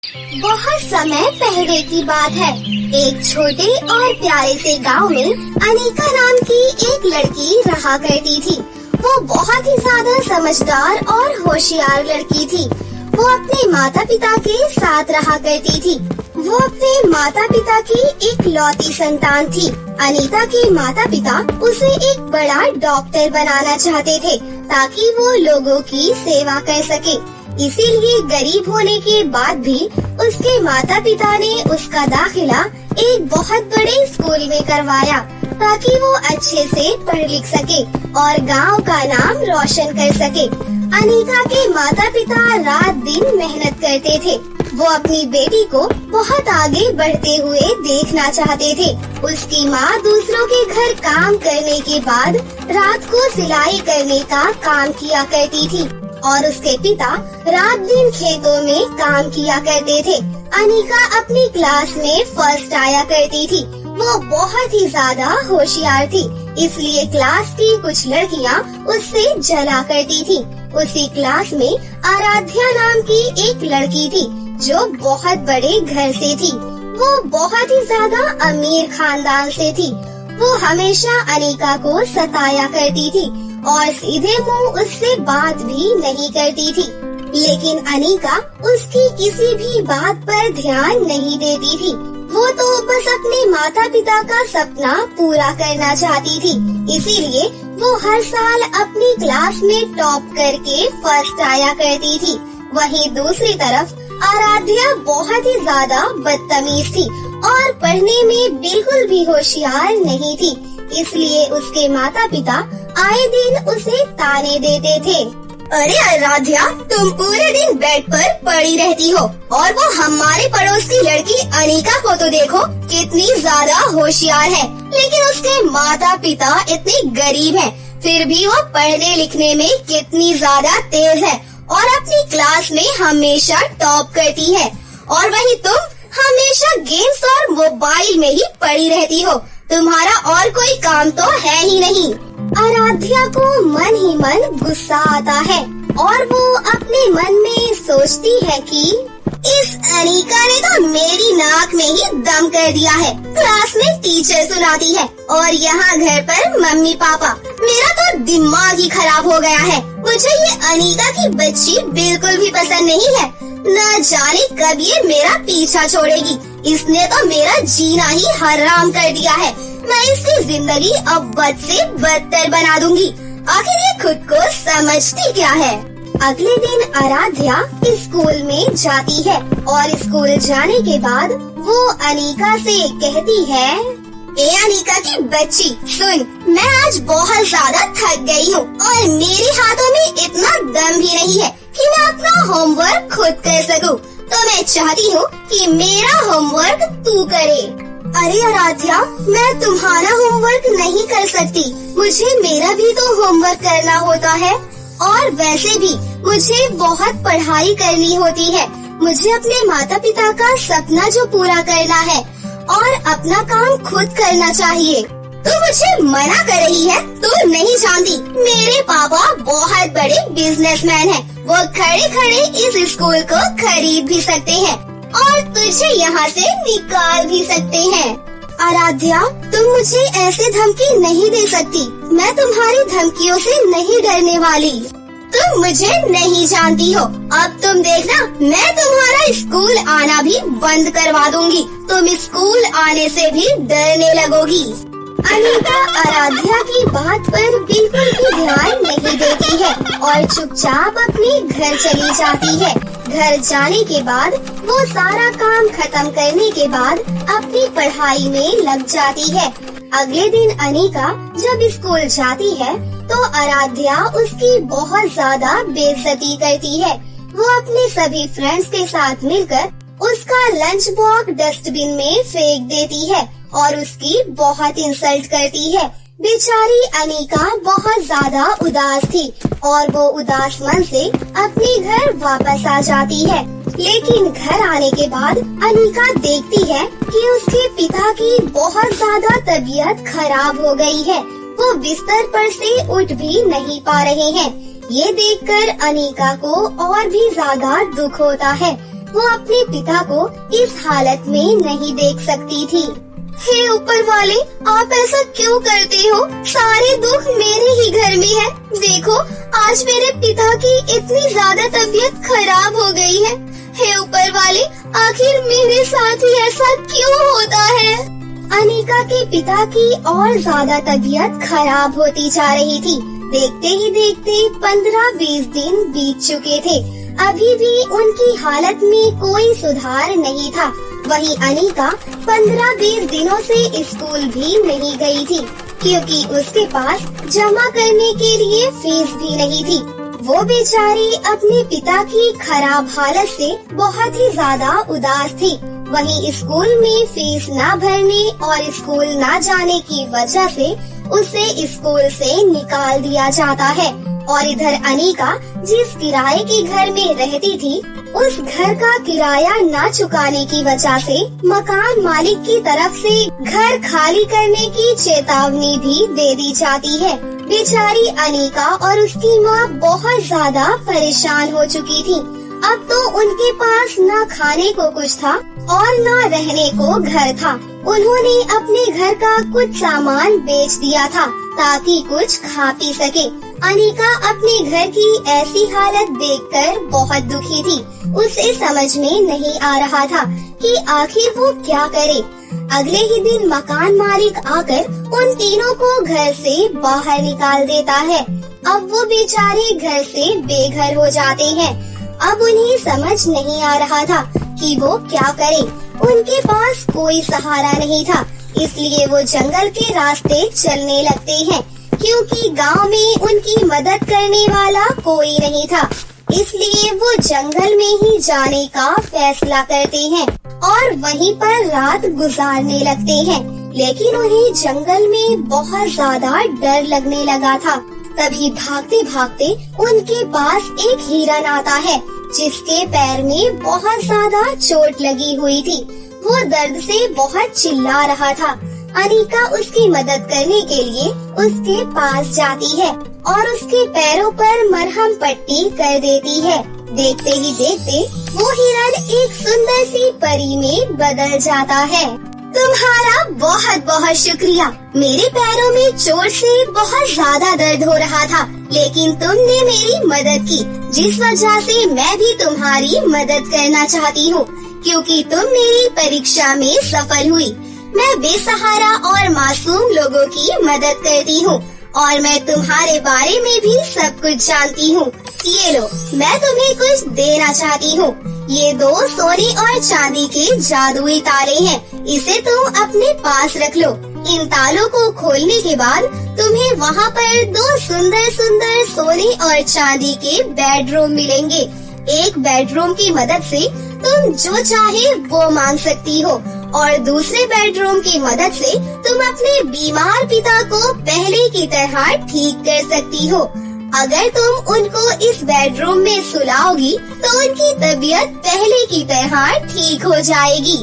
बहुत समय पहले की बात है। एक छोटे और प्यारे से गांव में अनीका नाम की एक लड़की रहा करती थी। वो बहुत ही ज्यादा समझदार और होशियार लड़की थी। वो अपने माता पिता के साथ रहा करती थी। वो अपने माता पिता की एक लौती संतान थी। अनीता के माता पिता उसे एक बड़ा डॉक्टर बनाना चाहते थे ताकि वो लोगों की सेवा कर सके। इसीलिए गरीब होने के बाद भी उसके माता पिता ने उसका दाखिला एक बहुत बड़े स्कूल में करवाया ताकि वो अच्छे से पढ़ लिख सके और गांव का नाम रोशन कर सके। अनीका के माता पिता रात दिन मेहनत करते थे। वो अपनी बेटी को बहुत आगे बढ़ते हुए देखना चाहते थे। उसकी माँ दूसरों के घर काम करने के बाद रात को सिलाई करने का काम किया करती थी और उसके पिता रात दिन खेतों में काम किया करते थे। अनीका अपनी क्लास में फर्स्ट आया करती थी। वो बहुत ही ज्यादा होशियार थी, इसलिए क्लास की कुछ लड़कियां उससे जला करती थी। उसी क्लास में आराध्या नाम की एक लड़की थी जो बहुत बड़े घर से थी। वो बहुत ही ज्यादा अमीर खानदान से थी। वो हमेशा अनीका को सताया करती थी और सीधे मुंह उससे बात भी नहीं करती थी। लेकिन अनीका उसकी किसी भी बात पर ध्यान नहीं देती थी। वो तो बस अपने माता पिता का सपना पूरा करना चाहती थी। इसीलिए वो हर साल अपनी क्लास में टॉप करके फर्स्ट आया करती थी। वहीं दूसरी तरफ आराध्या बहुत ही ज्यादा बदतमीज थी और पढ़ने में बिल्कुल भी होशियार नहीं थी। इसलिए उसके माता पिता आए दिन उसे ताने देते थे। अरे आराध्या, तुम पूरे दिन बेड पर पड़ी रहती हो और वो हमारे पड़ोस की लड़की अनीका को तो देखो कितनी ज्यादा होशियार है, लेकिन उसके माता पिता इतने गरीब हैं, फिर भी वो पढ़ने लिखने में कितनी ज्यादा तेज है और अपनी क्लास में हमेशा टॉप करती है। और वही तुम हमेशा गेम्स और मोबाइल में ही पड़ी रहती हो। तुम्हारा और कोई काम तो है ही नहीं। आराध्या को मन ही मन गुस्सा आता है और वो अपने मन में सोचती है कि इस अनीका ने तो मेरी नाक में ही दम कर दिया है। क्लास में टीचर सुनाती है और यहाँ घर पर मम्मी पापा। मेरा तो दिमाग ही खराब हो गया है। मुझे ये अनीका की बच्ची बिल्कुल भी पसंद नहीं है। न जाने कब ये मेरा पीछा छोड़ेगी। इसने तो मेरा जीना ही हराम कर दिया है। मैं इसकी जिंदगी अब बद से बदतर बना दूंगी। आखिर ये खुद को समझती क्या है। अगले दिन आराध्या स्कूल में जाती है और स्कूल जाने के बाद वो अनीका से कहती है, ए अनीका की बच्ची, सुन, मैं आज बहुत ज्यादा थक गई हूँ और मेरे हाथों में इतना दम भी नहीं है कि मैं अपना होमवर्क खुद कर सकूँ। तो मैं चाहती हूँ कि मेरा होमवर्क तू करे। अरे आराध्या, मैं तुम्हारा होमवर्क नहीं कर सकती। मुझे मेरा भी तो होमवर्क करना होता है और वैसे भी मुझे बहुत पढ़ाई करनी होती है। मुझे अपने माता पिता का सपना जो पूरा करना है और अपना काम खुद करना चाहिए। तू मुझे मना कर रही है? तू नहीं जानती, मेरे पापा बहुत बड़े बिजनेसमैन हैं। वो खड़े खड़े इस स्कूल को खरीद भी सकते हैं और तुझे यहाँ से निकाल भी सकते हैं। आराध्या, तुम मुझे ऐसे धमकी नहीं दे सकती। मैं तुम्हारी धमकियों से नहीं डरने वाली। तुम मुझे नहीं जानती हो। अब तुम देखना, मैं तुम्हारा स्कूल आना भी बंद करवा दूंगी। तुम स्कूल आने से भी डरने लगोगी। अनीका आराध्या की बात पर बिल्कुल भी ध्यान नहीं देती है और चुपचाप अपने घर चली जाती है। घर जाने के बाद वो सारा काम खत्म करने के बाद अपनी पढ़ाई में लग जाती है। अगले दिन अनीका जब स्कूल जाती है तो आराध्या उसकी बहुत ज्यादा बेइज्जती करती है। वो अपने सभी फ्रेंड्स के साथ मिलकर उसका लंच बॉक्स डस्टबिन में फेंक देती है और उसकी बहुत इंसल्ट करती है। बेचारी अनीका बहुत ज्यादा उदास थी और वो उदास मन से अपने घर वापस आ जाती है। लेकिन घर आने के बाद अनीका देखती है कि उसके पिता की बहुत ज्यादा तबीयत खराब हो गई है। वो बिस्तर पर से उठ भी नहीं पा रहे हैं। ये देखकर अनीका को और भी ज्यादा दुख होता है। वो अपने पिता को इस हालत में नहीं देख सकती थी। हे ऊपर वाले, आप ऐसा क्यों करते हो? सारे दुख मेरे ही घर में है। देखो, आज मेरे पिता की इतनी ज्यादा तबीयत खराब हो गई है। हे ऊपर वाले, आखिर मेरे साथ ही ऐसा क्यों होता है? अनीका के पिता की और ज्यादा तबीयत खराब होती जा रही थी। देखते ही देखते 15-20 दिन बीत चुके थे। अभी भी उनकी हालत में कोई सुधार नहीं था। वहीं अनीका 15-20 दिनों से स्कूल भी नहीं गई थी, क्योंकि उसके पास जमा करने के लिए फीस भी नहीं थी। वो बेचारी अपने पिता की खराब हालत से बहुत ही ज्यादा उदास थी। वहीं स्कूल में फीस न भरने और स्कूल न जाने की वजह से उसे स्कूल से निकाल दिया जाता है। और इधर अनीका जिस किराए के घर में रहती थी, उस घर का किराया न चुकाने की वजह से मकान मालिक की तरफ से घर खाली करने की चेतावनी भी दे दी जाती है। बेचारी अनीका और उसकी माँ बहुत ज्यादा परेशान हो चुकी थी। अब तो उनके पास न खाने को कुछ था और न रहने को घर था। उन्होंने अपने घर का कुछ सामान बेच दिया था ताकि कुछ खा पी सके। अनीका अपने घर की ऐसी हालत देखकर बहुत दुखी थी। उसे समझ में नहीं आ रहा था कि आखिर वो क्या करे। अगले ही दिन मकान मालिक आकर उन तीनों को घर से बाहर निकाल देता है। अब वो बेचारे घर से बेघर हो जाते हैं। अब उन्हें समझ नहीं आ रहा था कि वो क्या करे। उनके पास कोई सहारा नहीं था, इसलिए वो जंगल के रास्ते चलने लगते हैं, क्योंकि गांव में उनकी मदद करने वाला कोई नहीं था। इसलिए वो जंगल में ही जाने का फैसला करते हैं और वहीं पर रात गुजारने लगते हैं। लेकिन उन्हें जंगल में बहुत ज्यादा डर लगने लगा था। तभी भागते भागते उनके पास एक हिरन आता है, जिसके पैर में बहुत ज्यादा चोट लगी हुई थी। वो दर्द से बहुत चिल्ला रहा था। अनीका उसकी मदद करने के लिए उसके पास जाती है और उसके पैरों पर मरहम पट्टी कर देती है। देखते ही देखते वो हिरन एक सुंदर सी परी में बदल जाता है। तुम्हारा बहुत बहुत शुक्रिया। मेरे पैरों में चोट से बहुत ज्यादा दर्द हो रहा था, लेकिन तुमने मेरी मदद की, जिस वजह से मैं भी तुम्हारी मदद करना चाहती हूँ, क्योंकि तुम मेरी परीक्षा में सफल हुई। मैं बेसहारा और मासूम लोगों की मदद करती हूँ और मैं तुम्हारे बारे में भी सब कुछ जानती हूँ। ये लो, मैं तुम्हें कुछ देना चाहती हूँ। ये 2 सोने और चांदी के जादुई ताले हैं। इसे तुम अपने पास रख लो। इन तालों को खोलने के बाद तुम्हें वहाँ पर 2 सुंदर सुंदर सोने और चांदी के बेडरूम मिलेंगे। एक बेडरूम की मदद से तुम जो चाहे वो मांग सकती हो और दूसरे बेडरूम की मदद से तुम अपने बीमार पिता को पहले की तरह ठीक कर सकती हो। अगर तुम उनको इस बेडरूम में सुलाओगी तो उनकी तबीयत पहले की तरह ठीक हो जाएगी।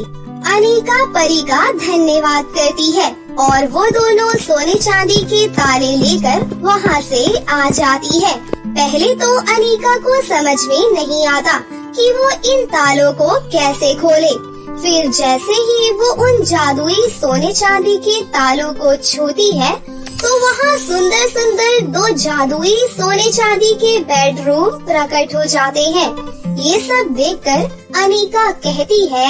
अनीका परी का धन्यवाद करती है और वो दोनों सोने चांदी के ताले लेकर वहाँ से आ जाती है। पहले तो अनीका को समझ में नहीं आता कि वो इन तालों को कैसे खोले। फिर जैसे ही वो उन जादुई सोने चांदी के तालों को छूती है तो वहाँ सुंदर सुंदर 2 जादुई सोने चांदी के बेडरूम प्रकट हो जाते हैं। ये सब देखकर अनीका कहती है,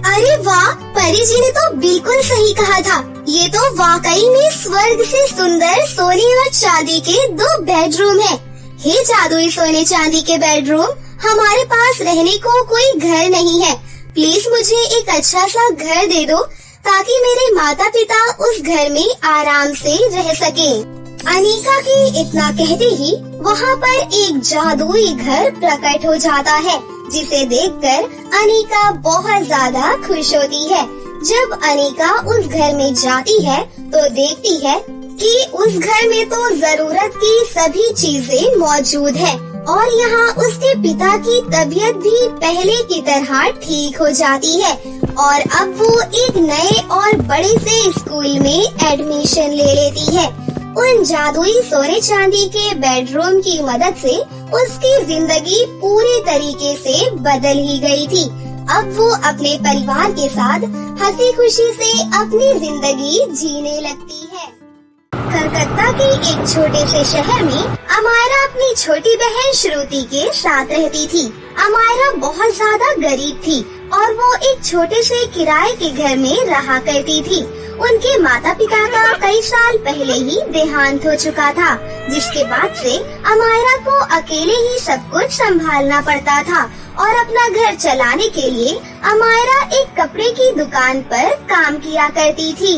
अरे वाह, परी जी ने तो बिल्कुल सही कहा था। ये तो वाकई में स्वर्ग से सुंदर सोने और चांदी के 2 बेडरूम हैं। हे जादुई सोने चांदी के बेडरूम, हमारे पास रहने को कोई घर नहीं है। प्लीज मुझे एक अच्छा सा घर दे दो ताकि मेरे माता पिता उस घर में आराम से रह सके। अनीका के इतना कहते ही वहाँ पर एक जादुई घर प्रकट हो जाता है, जिसे देखकर अनीका बहुत ज्यादा खुश होती है। जब अनीका उस घर में जाती है तो देखती है कि उस घर में तो जरूरत की सभी चीजें मौजूद है और यहाँ उसके पिता की तबीयत भी पहले की तरह ठीक हो जाती है और अब वो एक नए और बड़े से स्कूल में एडमिशन ले लेती है। उन जादुई सोने चांदी के बेडरूम की मदद से उसकी जिंदगी पूरे तरीके से बदल ही गई थी। अब वो अपने परिवार के साथ हंसी खुशी से अपनी जिंदगी जीने लगती है। कलकत्ता के एक छोटे से शहर में अमायरा अपनी छोटी बहन श्रुति के साथ रहती थी। अमायरा बहुत ज्यादा गरीब थी और वो एक छोटे से किराए के घर में रहा करती थी। उनके माता पिता का कई साल पहले ही देहांत हो चुका था, जिसके बाद से अमायरा को अकेले ही सब कुछ संभालना पड़ता था और अपना घर चलाने के लिए अमायरा एक कपड़े की दुकान पर काम किया करती थी।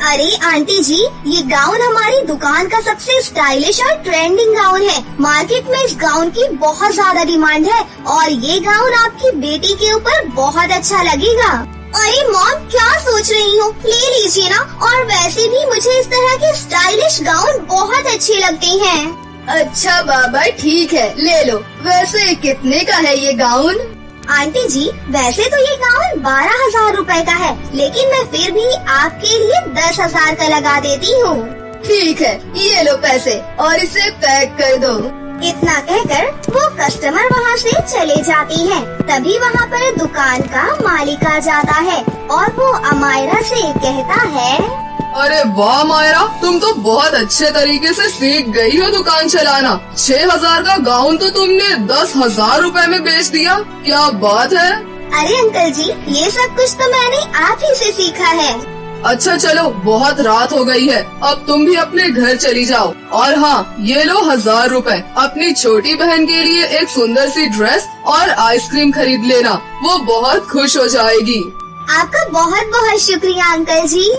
अरे आंटी जी, ये गाउन हमारी दुकान का सबसे स्टाइलिश और ट्रेंडिंग गाउन है। मार्केट में इस गाउन की बहुत ज्यादा डिमांड है और ये गाउन आपकी बेटी के ऊपर बहुत अच्छा लगेगा। अरे मॉम, क्या सोच रही हो, ले लीजिए ना। और वैसे भी मुझे इस तरह के स्टाइलिश गाउन बहुत अच्छे लगते हैं। अच्छा बाबा, ठीक है, ले लो। वैसे कितने का है ये गाउन? आंटी जी, वैसे तो ये गाउन 12,000 रुपए का है, लेकिन मैं फिर भी आपके लिए 10,000 का लगा देती हूँ। ठीक है, ये लो पैसे और इसे पैक कर दो। इतना कहकर वो कस्टमर वहाँ से चले जाती है। तभी वहाँ पर दुकान का मालिक आ जाता है और वो अमायरा से कहता है, अरे वाह मायरा, तुम तो बहुत अच्छे तरीके से सीख गई हो दुकान चलाना। 6,000 का गाउन तो तुमने 10,000 रुपए में बेच दिया, क्या बात है। अरे अंकल जी, ये सब कुछ तो मैंने आप ही से सीखा है। अच्छा चलो, बहुत रात हो गई है, अब तुम भी अपने घर चली जाओ। और हाँ, ये लो 1,000 रुपए, अपनी छोटी बहन के लिए एक सुंदर सी ड्रेस और आइसक्रीम खरीद लेना, वो बहुत खुश हो जाएगी। आपका बहुत बहुत शुक्रिया अंकल जी।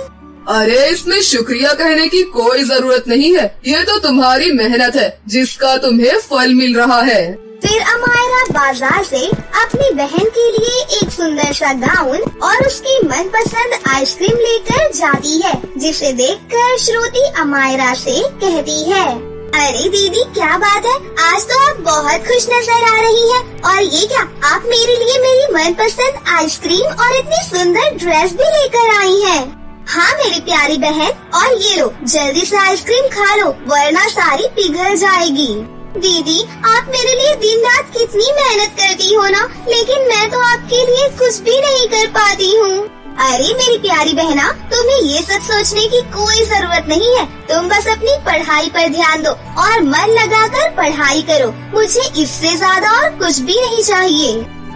अरे इसमें शुक्रिया कहने की कोई जरूरत नहीं है, ये तो तुम्हारी मेहनत है जिसका तुम्हें फल मिल रहा है। फिर अमायरा बाजार से अपनी बहन के लिए एक सुंदर सा गाउन और उसकी मनपसंद आइसक्रीम लेकर जाती है, जिसे देखकर श्रुति अमायरा से कहती है, अरे दीदी, क्या बात है, आज तो आप बहुत खुश नजर आ रही हैं। और ये क्या, आप मेरे लिए मेरी मनपसंद आइसक्रीम और इतनी सुंदर ड्रेस भी लेकर आई हैं। हाँ मेरी प्यारी बहन, और ये लो, जल्दी से आइसक्रीम खा लो वरना सारी पिघल जाएगी। दीदी, आप मेरे लिए दिन रात कितनी मेहनत करती हो ना, लेकिन मैं तो आपके लिए कुछ भी नहीं कर पाती हूँ। अरे मेरी प्यारी बहना, तुम्हें ये सब सोचने की कोई जरूरत नहीं है। तुम बस अपनी पढ़ाई पर ध्यान दो और मन लगाकर पढ़ाई करो। मुझे इससे ज्यादा और कुछ भी नहीं चाहिए।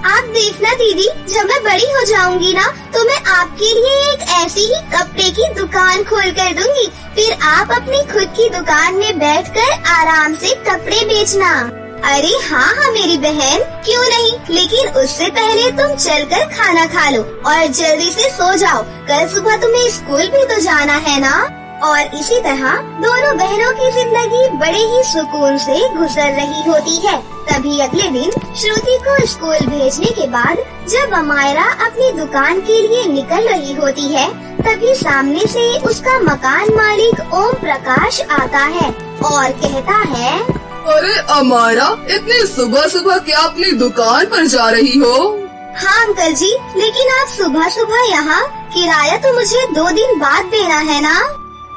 आप देखना दीदी, जब मैं बड़ी हो जाऊंगी ना, तो मैं आपके लिए एक ऐसी ही कपड़े की दुकान खोल कर दूंगी। फिर आप अपनी खुद की दुकान में बैठकर आराम से कपड़े बेचना। अरे हाँ हाँ मेरी बहन, क्यों नहीं, लेकिन उससे पहले तुम चलकर खाना खा लो और जल्दी से सो जाओ। कल सुबह तुम्हें स्कूल भी तो जाना है ना। और इसी तरह दोनों बहनों की जिंदगी बड़े ही सुकून से गुजर रही होती है। तभी अगले दिन श्रुति को स्कूल भेजने के बाद जब अमायरा अपनी दुकान के लिए निकल रही होती है, तभी सामने से उसका मकान मालिक ओम प्रकाश आता है और कहता है, अरे अमायरा, इतनी सुबह सुबह क्या अपनी दुकान पर जा रही हो? हाँ अंकल जी, लेकिन आप सुबह सुबह यहाँ, किराया तो मुझे 2 दिन बाद देना है ना।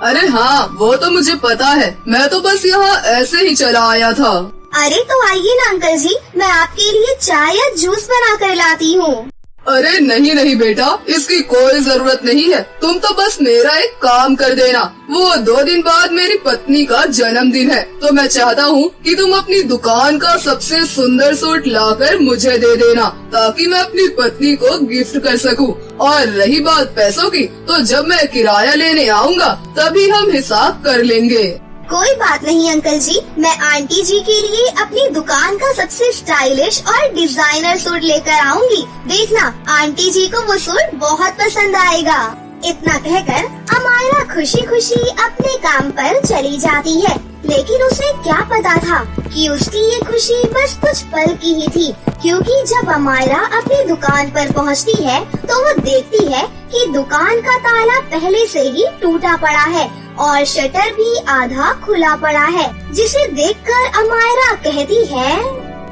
अरे हाँ, वो तो मुझे पता है, मैं तो बस यहाँ ऐसे ही चला आया था। अरे तो आइए ना अंकल जी, मैं आपके लिए चाय या जूस बना कर लाती हूँ। अरे नहीं नहीं बेटा, इसकी कोई जरूरत नहीं है, तुम तो बस मेरा एक काम कर देना। वो 2 दिन बाद मेरी पत्नी का जन्मदिन है, तो मैं चाहता हूँ कि तुम अपनी दुकान का सबसे सुंदर सूट लाकर मुझे दे देना, ताकि मैं अपनी पत्नी को गिफ्ट कर सकूँ। और रही बात पैसों की, तो जब मैं किराया लेने आऊँगा तभी हम हिसाब कर लेंगे। कोई बात नहीं अंकल जी, मैं आंटी जी के लिए अपनी दुकान का सबसे स्टाइलिश और डिजाइनर सूट लेकर आऊंगी। देखना, आंटी जी को वो सूट बहुत पसंद आएगा। इतना कहकर अमायरा खुशी खुशी अपने काम पर चली जाती है, लेकिन उसे क्या पता था कि उसकी ये खुशी बस कुछ पल की ही थी, क्योंकि जब अमायरा अपनी दुकान पर पहुंचती है तो वो देखती है कि दुकान का ताला पहले से ही टूटा पड़ा है और शटर भी आधा खुला पड़ा है, जिसे देखकर अमायरा कहती है,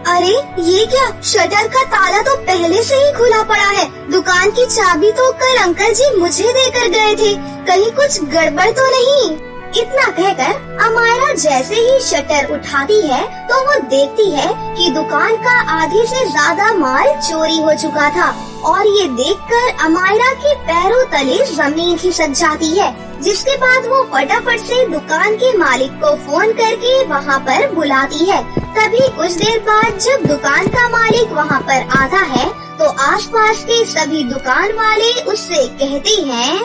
अरे ये क्या, शटर का ताला तो पहले से ही खुला पड़ा है। दुकान की चाबी तो कल अंकल जी मुझे देकर गए थे, कहीं कुछ गड़बड़ तो नहीं। इतना कहकर अमायरा जैसे ही शटर उठाती है तो वो देखती है कि दुकान का आधे से ज्यादा माल चोरी हो चुका था और ये देखकर अमायरा के पैरों तले जमीन खिसक जाती है। जिसके बाद वो फटाफट से दुकान के मालिक को फोन करके वहाँ पर बुलाती है। तभी कुछ देर बाद जब दुकान का मालिक वहाँ पर आता है तो आसपास के सभी दुकान वाले उससे कहते हैं,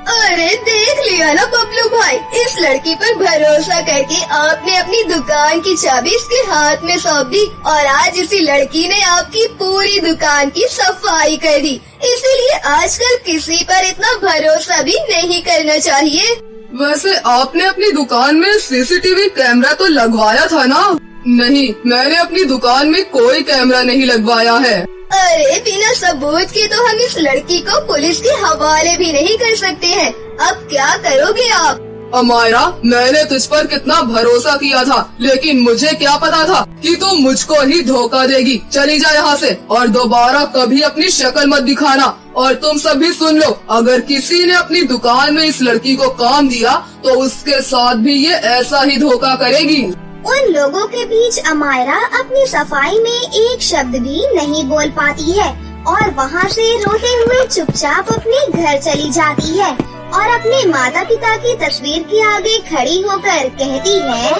अरे देख लिया ना बबलू भाई, इस लड़की पर भरोसा करके आपने अपनी दुकान की चाबी इसके हाथ में सौंप दी और आज इसी लड़की ने आपकी पूरी दुकान की सफाई कर दी। इसीलिए आजकल किसी पर इतना भरोसा भी नहीं करना चाहिए। वैसे आपने अपनी दुकान में सीसीटीवी कैमरा तो लगवाया था ना? नहीं, मैंने अपनी दुकान में कोई कैमरा नहीं लगवाया है। अरे बिना सबूत के तो हम इस लड़की को पुलिस के हवाले भी नहीं कर सकते हैं। अब क्या करोगे आप? अमायरा, मैंने तुझ पर कितना भरोसा किया था, लेकिन मुझे क्या पता था कि तू मुझको ही धोखा देगी। चली जा यहाँ से और दोबारा कभी अपनी शक्ल मत दिखाना। और तुम सब भी सुन लो, अगर किसी ने अपनी दुकान में इस लड़की को काम दिया तो उसके साथ भी ये ऐसा ही धोखा करेगी। उन लोगों के बीच अमायरा अपनी सफाई में एक शब्द भी नहीं बोल पाती है और वहाँ से रोते हुए चुपचाप अपने घर चली जाती है और अपने माता पिता की तस्वीर के आगे खड़ी होकर कहती है,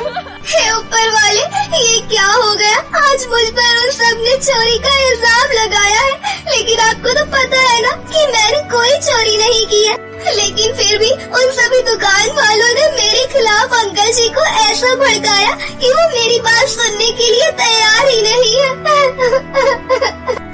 हे ऊपर वाले, ये क्या हो गया? आज मुझ पर उन सब ने चोरी का इल्जाम लगाया है, लेकिन आपको तो पता है ना कि मैंने कोई चोरी नहीं की है। लेकिन फिर भी उन सभी दुकान वालों ने मेरे खिलाफ अंकल जी को ऐसा भड़काया कि वो मेरी बात सुनने के लिए तैयार ही नहीं है।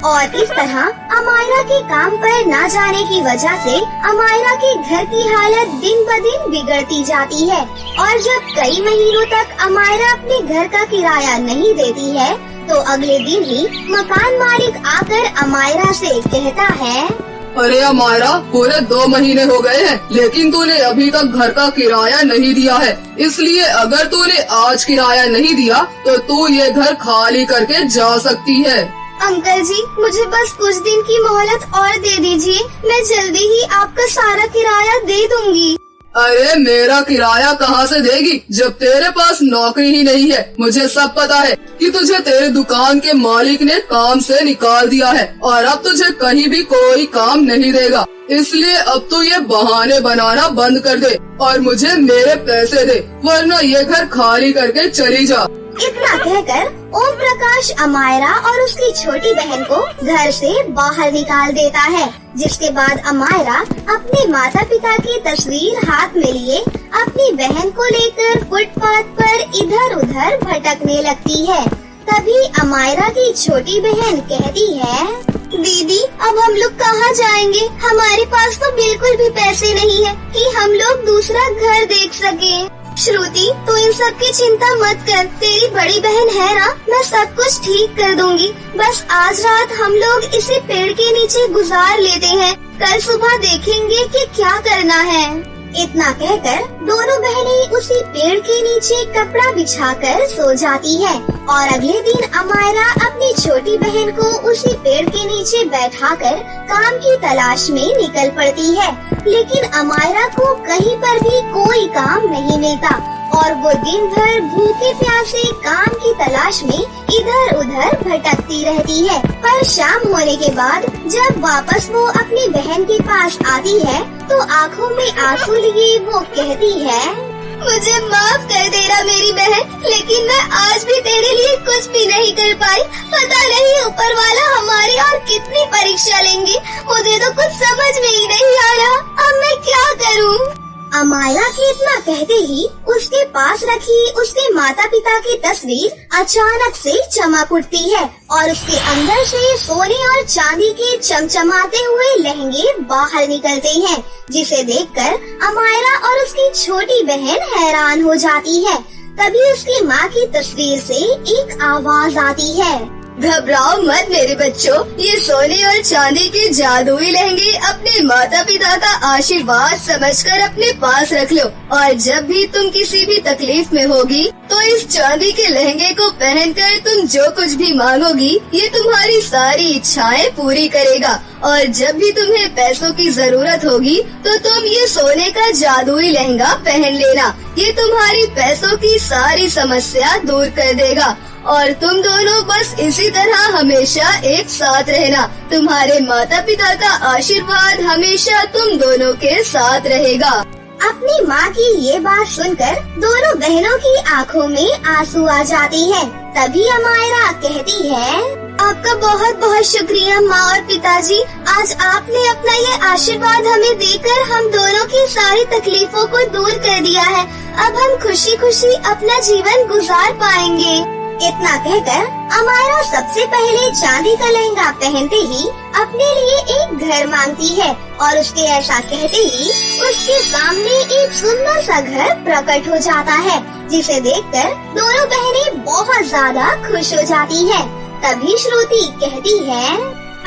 और इस तरह अमायरा के काम पर न जाने की वजह से अमायरा के घर की हालत दिन ब दिन बिगड़ती जाती है और जब कई महीनों तक अमायरा अपने घर का किराया नहीं देती है तो अगले दिन ही मकान मालिक आकर अमायरा से कहता है, अरे अमायरा, पूरे 2 महीने हो गए हैं, लेकिन तूने अभी तक घर का किराया नहीं दिया है। इसलिए अगर तूने आज किराया नहीं दिया तो तू ये घर खाली करके जा सकती है। अंकल जी, मुझे बस कुछ दिन की मोहलत और दे दीजिए, मैं जल्दी ही आपका सारा किराया दे दूंगी। अरे मेरा किराया कहाँ से देगी जब तेरे पास नौकरी ही नहीं है। मुझे सब पता है कि तुझे तेरे दुकान के मालिक ने काम से निकाल दिया है और अब तुझे कहीं भी कोई काम नहीं देगा। इसलिए अब तू ये बहाने बनाना बंद कर दे और मुझे मेरे पैसे दे, वरना ये घर खाली करके चली जा। इतना कहकर ओम प्रकाश अमायरा और उसकी छोटी बहन को घर से बाहर निकाल देता है। जिसके बाद अमायरा अपने माता पिता की तस्वीर हाथ में लिए अपनी बहन को लेकर फुटपाथ पर इधर उधर भटकने लगती है। तभी अमायरा की छोटी बहन कहती है, दीदी, अब हम लोग कहाँ जाएंगे? हमारे पास तो बिल्कुल भी पैसे नहीं है कि हम लोग दूसरा घर देख सके। श्रुति, तू इन सब की चिंता मत कर, तेरी बड़ी बहन है ना, मैं सब कुछ ठीक कर दूंगी। बस आज रात हम लोग इसी पेड़ के नीचे गुजार लेते हैं, कल सुबह देखेंगे कि क्या करना है। इतना कहकर दोनों बहनें उसी पेड़ के नीचे कपड़ा बिछाकर सो जाती है और अगले दिन अमायरा अपनी छोटी बहन को उसी पेड़ के नीचे बैठाकर काम की तलाश में निकल पड़ती है। लेकिन अमायरा को कहीं पर भी कोई काम नहीं मिलता और वो दिन भर भूखे प्यासे काम की तलाश में इधर उधर भटकती रहती है। पर शाम होने के बाद जब वापस वो अपनी बहन के पास आती है तो आँखों में आंसू लिए वो कहती है, मुझे माफ कर देना मेरी बहन, लेकिन मैं आज भी तेरे लिए कुछ भी नहीं कर पाई। पता नहीं ऊपर वाला हमारी और कितनी परीक्षा लेंगे, मुझे तो कुछ समझ में ही नहीं आ रहा। अब मैं क्या करूं? अमायरा के इतना कहते ही उसके पास रखी उसके माता पिता की तस्वीर अचानक से चमक उठती है और उसके अंदर से सोने और चांदी के चमचमाते हुए लहंगे बाहर निकलते हैं, जिसे देखकर अमायरा और उसकी छोटी बहन हैरान हो जाती है। तभी उसकी माँ की तस्वीर से एक आवाज आती है, घबराओ मत मेरे बच्चों, ये सोने और चांदी के जादुई लहंगे अपने माता पिता का आशीर्वाद समझकर अपने पास रख लो और जब भी तुम किसी भी तकलीफ में होगी तो इस चांदी के लहंगे को पहनकर तुम जो कुछ भी मांगोगी ये तुम्हारी सारी इच्छाएं पूरी करेगा। और जब भी तुम्हें पैसों की जरूरत होगी तो तुम ये सोने का जादुई लहंगा पहन लेना, ये तुम्हारी पैसों की सारी समस्या दूर कर देगा। और तुम दोनों बस इसी तरह हमेशा एक साथ रहना, तुम्हारे माता पिता का आशीर्वाद हमेशा तुम दोनों के साथ रहेगा। अपनी माँ की ये बात सुनकर दोनों बहनों की आंखों में आंसू आ जाती है। तभी अमायरा कहती है, आपका बहुत बहुत शुक्रिया माँ और पिताजी, आज आपने अपना ये आशीर्वाद हमें देकर हम दोनों की सारी तकलीफों को दूर कर दिया है। अब हम खुशी खुशी अपना जीवन गुजार पाएंगे। इतना कहकर अमायरा सबसे पहले चांदी का लहंगा पहनते ही अपने लिए एक घर मांगती है और उसके ऐसा कहते ही उसके सामने एक सुंदर सा घर प्रकट हो जाता है, जिसे देखकर दोनों बहनें बहुत ज्यादा खुश हो जाती हैं। तभी श्रुति कहती है,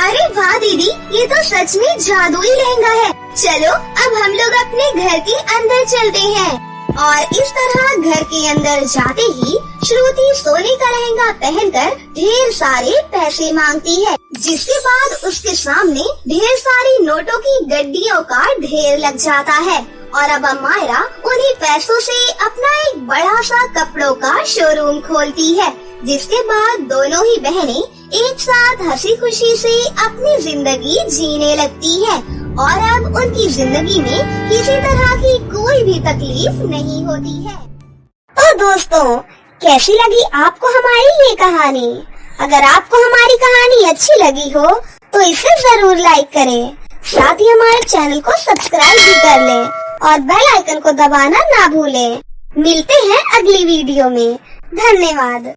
अरे वाह दीदी, ये तो सच में जादुई लहंगा है। चलो अब हम लोग अपने घर के अंदर चलते हैं। और इस तरह घर के अंदर जाते ही श्रुति सोने का लहंगा पहनकर ढेर सारे पैसे मांगती है, जिसके बाद उसके सामने ढेर सारी नोटों की गड्डियों का ढेर लग जाता है। और अब अमायरा उन्हीं पैसों से अपना एक बड़ा सा कपड़ों का शोरूम खोलती है, जिसके बाद दोनों ही बहनें एक साथ हंसी खुशी से अपनी जिंदगी जीने लगती है। और अब उनकी जिंदगी में किसी तरह की कोई भी तकलीफ नहीं होती है। तो दोस्तों, कैसी लगी आपको हमारी ये कहानी? अगर आपको हमारी कहानी अच्छी लगी हो तो इसे जरूर लाइक करें, साथ ही हमारे चैनल को सब्सक्राइब भी कर लें और बेल आइकन को दबाना ना भूलें। मिलते हैं अगली वीडियो में। धन्यवाद।